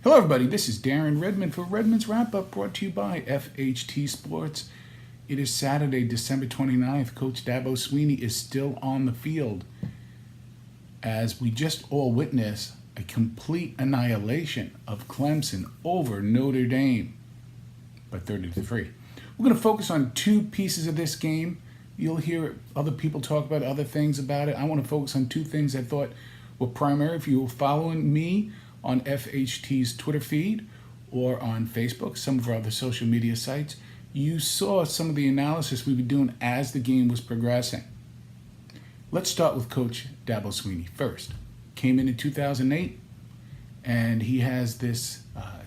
Hello, everybody. This is Darren Redmond for Redmond's Wrap Up, brought to you by FHT Sports. It is Saturday, December 29th. Coach Sweeney is still on the field as we just all witness a complete annihilation of Clemson over Notre Dame by 30-3. We're going to focus on two pieces of this game. You'll hear other people talk about other things about it. I want to focus on two things I thought were primary. If you were following me on FHT's Twitter feed or on Facebook, some of our other social media sites, you saw some of the analysis we were doing as the game was progressing. Let's start with Coach Sweeney first. Came in 2008, and he has this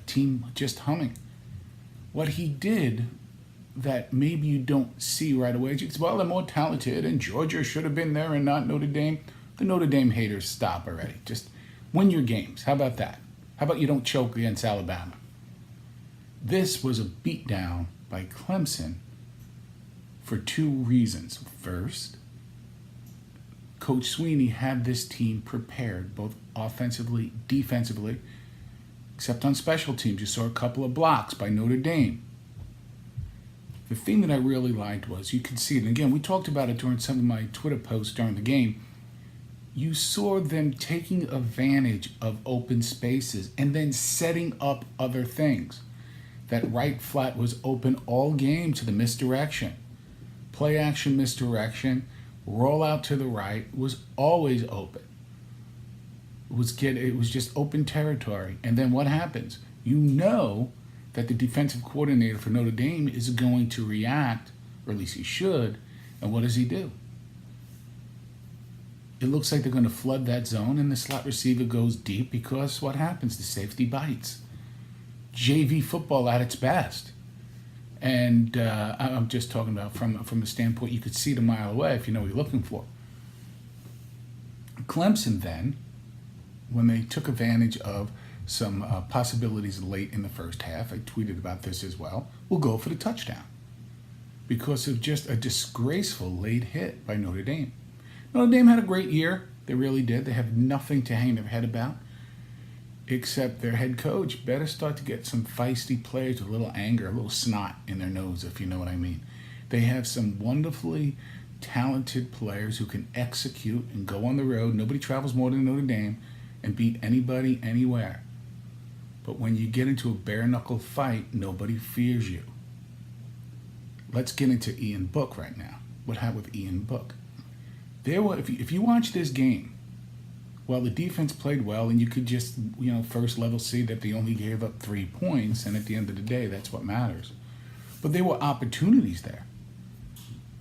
team just humming. What he did that maybe you don't see right away is, well, they're more talented, and Georgia should have been there and not Notre Dame. The Notre Dame haters, stop already. Just win your games. How about that? How about you don't choke against Alabama? This was a beatdown by Clemson for two reasons. First, Coach Sweeney had this team prepared both offensively, defensively, except on special teams. You saw a couple of blocks by Notre Dame. The thing that I really liked was you could see it. And again, we talked about it during some of my Twitter posts during the game. You saw them taking advantage of open spaces and then setting up other things. That right flat was open all game to the misdirection. Play action misdirection, roll out to the right was always open. It was just open territory. And then what happens? You know that the defensive coordinator for Notre Dame is going to react, or at least he should, and what does he do? It looks like they're going to flood that zone, and the slot receiver goes deep because what happens? The safety bites. JV football at its best. And I'm just talking about from a standpoint you could see it a mile away if you know what you're looking for. Clemson then, when they took advantage of some possibilities late in the first half, I tweeted about this as well, will go for the touchdown because of just a disgraceful late hit by Notre Dame. Notre Dame had a great year. They really did. They have nothing to hang their head about, except their head coach better start to get some feisty players with a little anger, a little snot in their nose, if you know what I mean. They have some wonderfully talented players who can execute and go on the road. Nobody travels more than Notre Dame and beat anybody anywhere. But when you get into a bare-knuckle fight, nobody fears you. Let's get into Ian Book right now. What happened with Ian Book? If you watch this game, well, the defense played well, and you could just, first level see that they only gave up 3 points, and at the end of the day, that's what matters. But there were opportunities there.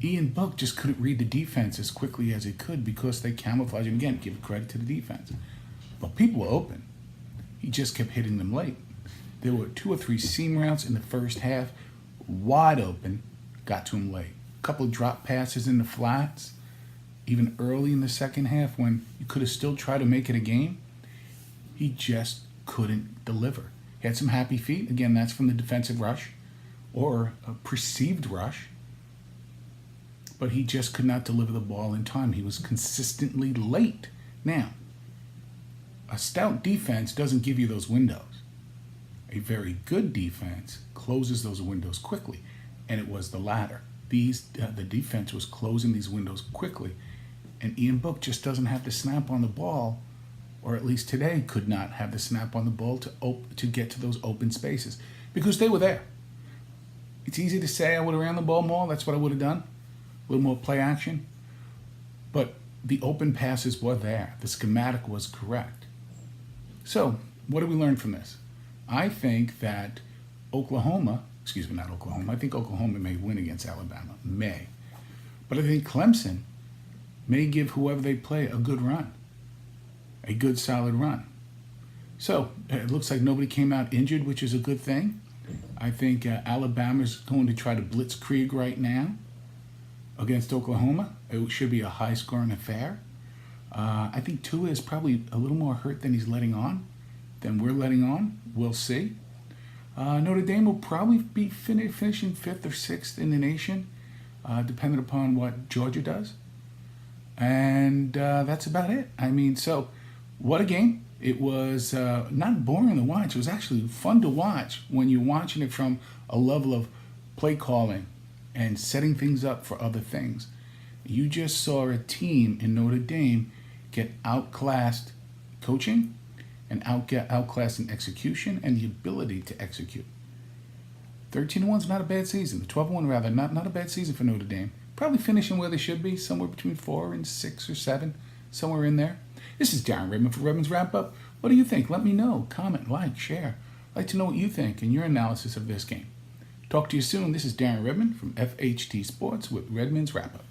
Ian Book just couldn't read the defense as quickly as he could because they camouflaged him. Again, give credit to the defense. But people were open. He just kept hitting them late. There were 2 or 3 seam routes in the first half, wide open, got to him late. A couple of drop passes in the flats, even early in the second half when you could have still tried to make it a game, he just couldn't deliver. He had some happy feet. Again, that's from the defensive rush or a perceived rush. But he just could not deliver the ball in time. He was consistently late. Now, a stout defense doesn't give you those windows. A very good defense closes those windows quickly, and it was the latter. The defense was closing these windows quickly, and Ian Book just doesn't have the snap on the ball, or at least today could not have the snap on the ball to get to those open spaces because they were there. It's easy to say I would have ran the ball more. That's what I would have done. A little more play action. But the open passes were there. The schematic was correct. So, what do we learn from this? I think that I think Oklahoma may win against Alabama. May. But I think Clemson may give whoever they play a good run. A good, solid run. So, it looks like nobody came out injured, which is a good thing. I think Alabama's going to try to blitzkrieg right now against Oklahoma. It should be a high-scoring affair. I think Tua is probably a little more hurt than we're letting on. We'll see. Notre Dame will probably be finishing 5th or 6th in the nation, depending upon what Georgia does. And that's about it. I mean, so what a game. It was not boring to watch. It was actually fun to watch when you're watching it from a level of play calling and setting things up for other things. You just saw a team in Notre Dame get outclassed coaching and outclassed in execution and the ability to execute. 13-1 is not a bad season. 12-1 rather, not a bad season for Notre Dame. Probably finishing where they should be, somewhere between 4 and 6 or 7, somewhere in there. This is Darren Redmond for Redmond's Wrap Up. What do you think? Let me know. Comment, like, share. I'd like to know what you think and your analysis of this game. Talk to you soon. This is Darren Redmond from FHT Sports with Redmond's Wrap Up.